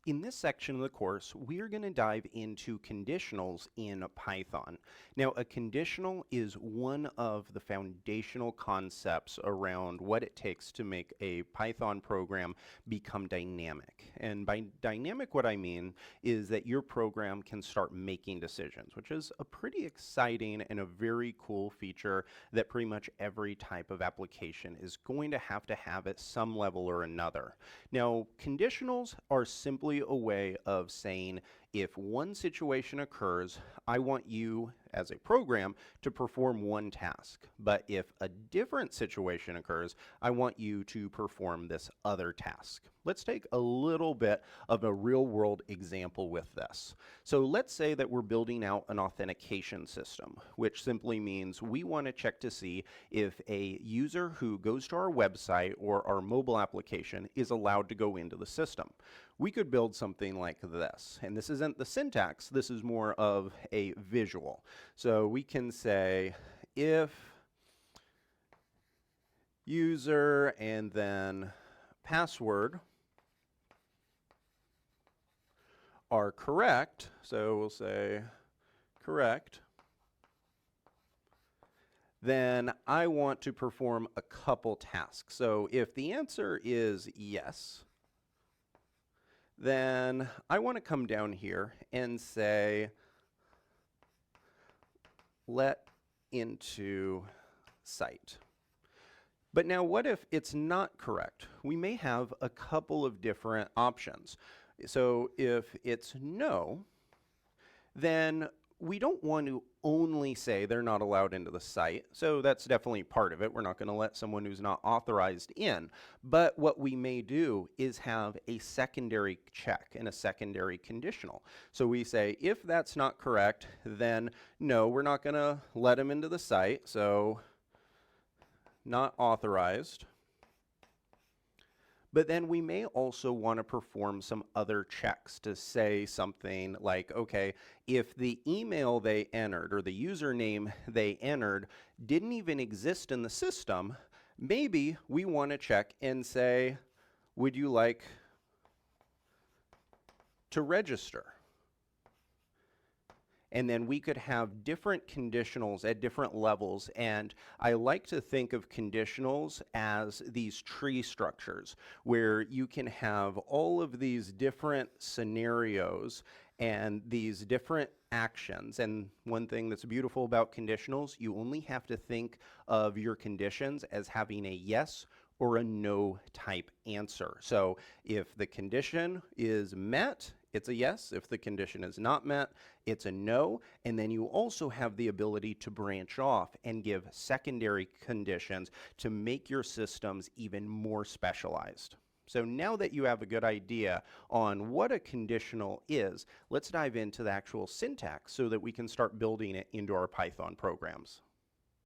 In this section of the course, we are going to dive into conditionals in Python. Now, a conditional is one of the foundational concepts around what it takes to make a Python program become dynamic. And by dynamic, what I mean is that your program can start making decisions, which is a pretty exciting and a very cool feature that pretty much every type of application is going to have at some level or another. Now, conditionals are simply a way of saying if one situation occurs, I want you as a program to perform one task. But if a different situation occurs, I want you to perform this other task. Let's take a little bit of a real world example with this. So let's say that we're building out an authentication system, which simply means we want to check to see if a user who goes to our website or our mobile application is allowed to go into the system. We could build something like this, and this isn't the syntax, this is more of a visual. So we can say if user and then password are correct, so we'll say correct, then I want to perform a couple tasks. So if the answer is yes, then I want to come down here and say let into site. But now what if it's not correct? We may have a couple of different options. So if it's no, then we don't want to only say they're not allowed into the site. So that's definitely part of it. We're not going to let someone who's not authorized in. But what we may do is have a secondary check and a secondary conditional. So we say if that's not correct, then no, we're not going to let them into the site. So not authorized. But then we may also want to perform some other checks to say something like, okay, if the email they entered or the username they entered didn't even exist in the system, maybe we want to check and say, would you like to register? And then we could have different conditionals at different levels. And I like to think of conditionals as these tree structures where you can have all of these different scenarios and these different actions. And one thing that's beautiful about conditionals, you only have to think of your conditions as having a yes or a no type answer. So if the condition is met, it's a yes. If the condition is not met, it's a no. And then you also have the ability to branch off and give secondary conditions to make your systems even more specialized. So now that you have a good idea on what a conditional is, let's dive into the actual syntax so that we can start building it into our Python programs.